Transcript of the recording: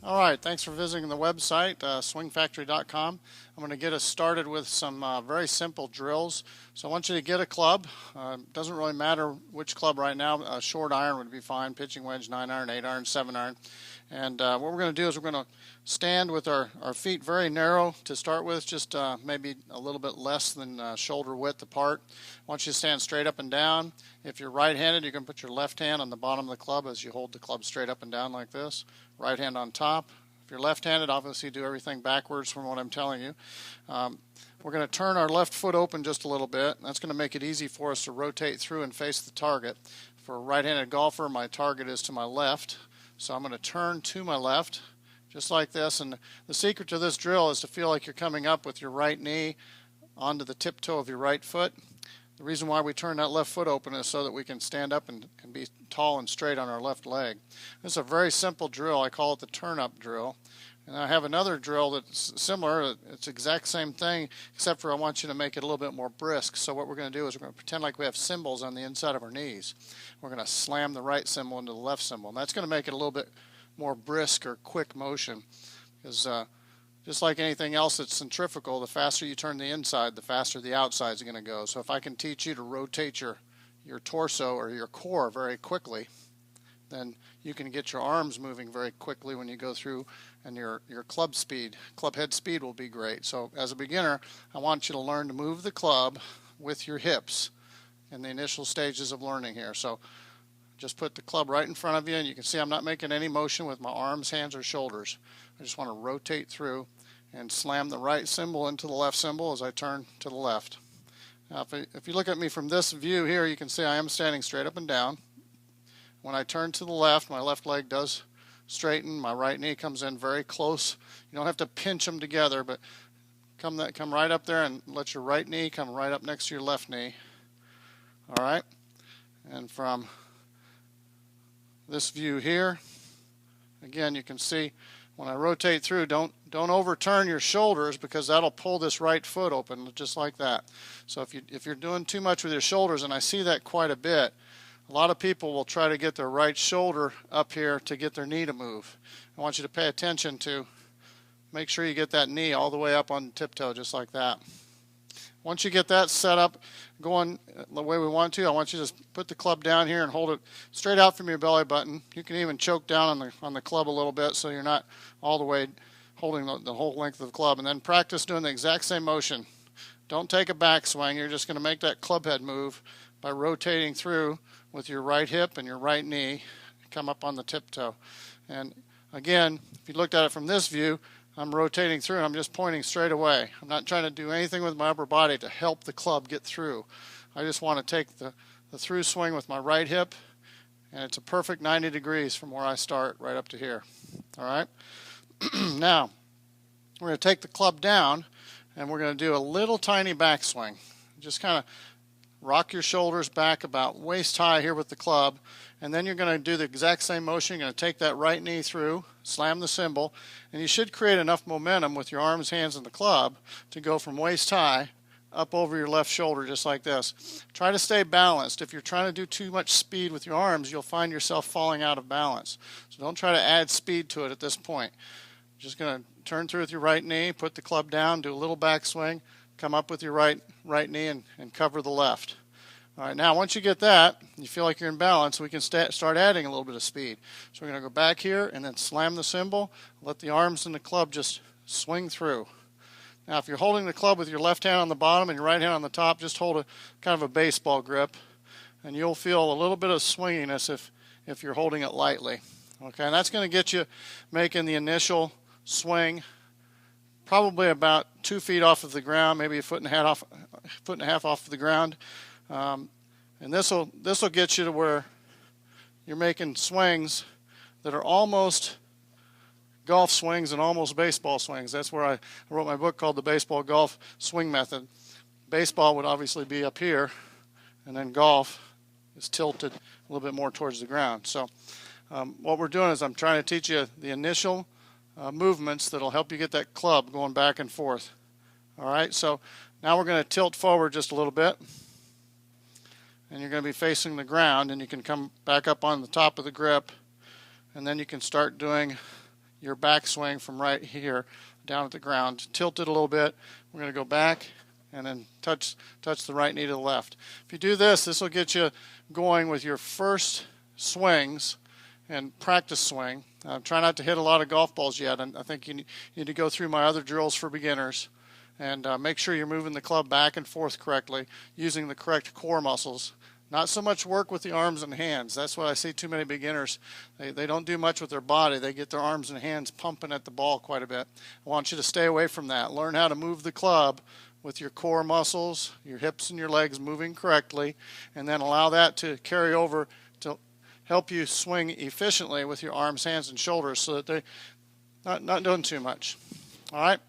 All right, thanks for visiting the website, swingfactory.com. I'm going to get us started with some very simple drills. So I want you to get a club. Doesn't really matter which club right now. A short iron would be fine, pitching wedge, 9 iron, 8 iron, 7 iron. And what we're going to do is we're going to stand with our feet very narrow to start with, just maybe a little bit less than shoulder width apart. I want you to stand straight up and down. If you're right-handed, you can put your left hand on the bottom of the club as you hold the club straight up and down like this. Right hand on top. If you're left-handed, obviously do everything backwards from what I'm telling you. We're going to turn our left foot open just a little bit. That's going to make it easy for us to rotate through and face the target. For a right-handed golfer, my target is to my left. So I'm going to turn to my left, just like this. And the secret to this drill is to feel like you're coming up with your right knee onto the tiptoe of your right foot. The reason why we turn that left foot open is so that we can stand up and be tall and straight on our left leg. This is a very simple drill. I call it the turn-up drill. And I have another drill that's similar. It's the exact same thing, except for I want you to make it a little bit more brisk. So what we're going to do is we're going to pretend like we have cymbals on the inside of our knees. We're going to slam the right cymbal into the left cymbal. And that's going to make it a little bit more brisk or quick motion. Because just like anything else that's centrifugal, the faster you turn the inside, the faster the outside is going to go. So if I can teach you to rotate your torso or your core very quickly, then you can get your arms moving very quickly when you go through, and your club head speed will be great. So as a beginner, I want you to learn to move the club with your hips in the initial stages of learning here. So just put the club right in front of you, and you can see I'm not making any motion with my arms, hands, or shoulders. I just want to rotate through and slam the right cymbal into the left cymbal as I turn to the left. Now if you look at me from this view here, you can see I am standing straight up and down. When I turn to the left, my left leg does straighten. My right knee comes in very close. You don't have to pinch them together, but come right up there and let your right knee come right up next to your left knee. All right? And from this view here, again, you can see when I rotate through, don't overturn your shoulders, because that'll pull this right foot open just like that. So if you're doing too much with your shoulders, and I see that quite a bit, a lot of people will try to get their right shoulder up here to get their knee to move. I want you to pay attention to make sure you get that knee all the way up on the tiptoe just like that. Once you get that set up going the way we want to, I want you to just put the club down here and hold it straight out from your belly button. You can even choke down on the club a little bit so you're not all the way holding the whole length of the club. And then practice doing the exact same motion. Don't take a backswing. You're just going to make that club head move by rotating through with your right hip and your right knee. Come up on the tiptoe. And again, if you looked at it from this view, I'm rotating through and I'm just pointing straight away. I'm not trying to do anything with my upper body to help the club get through. I just want to take the through swing with my right hip, and it's a perfect 90 degrees from where I start right up to here. All right? Now, we're going to take the club down, and we're going to do a little tiny backswing. Just kind of rock your shoulders back about waist high here with the club, and then you're going to do the exact same motion. You're going to take that right knee through, slam the cymbal, and you should create enough momentum with your arms, hands, and the club to go from waist high up over your left shoulder just like this. Try to stay balanced. If you're trying to do too much speed with your arms, you'll find yourself falling out of balance. So don't try to add speed to it at this point. You're just going to turn through with your right knee, put the club down, do a little backswing, come up with your right knee and cover the left. All right, now once you get that, you feel like you're in balance, we can start adding a little bit of speed. So we're going to go back here and then slam the cymbal, let the arms and the club just swing through. Now if you're holding the club with your left hand on the bottom and your right hand on the top, just hold a kind of a baseball grip, and you'll feel a little bit of swinginess if you're holding it lightly. Okay, and that's going to get you making the initial swing probably about 2 feet off of the ground, maybe a foot and a half off of the ground. And this will get you to where you're making swings that are almost golf swings and almost baseball swings. That's where I wrote my book called The Baseball Golf Swing Method. Baseball would obviously be up here, and then golf is tilted a little bit more towards the ground. So what we're doing is I'm trying to teach you the initial movements that will help you get that club going back and forth. All right, so now we're going to tilt forward just a little bit, and you're going to be facing the ground, and you can come back up on the top of the grip, and then you can start doing your backswing from right here down at the ground. Tilt it a little bit. We're going to go back and then touch the right knee to the left. If you do this, this will get you going with your first swings and practice swing. Try not to hit a lot of golf balls yet. And I think you need to go through my other drills for beginners and make sure you're moving the club back and forth correctly, using the correct core muscles. Not so much work with the arms and hands. That's what I see too many beginners. They don't do much with their body. They get their arms and hands pumping at the ball quite a bit. I want you to stay away from that. Learn how to move the club with your core muscles, your hips and your legs moving correctly, and then allow that to carry over to help you swing efficiently with your arms, hands, and shoulders so that they're not doing too much. All right?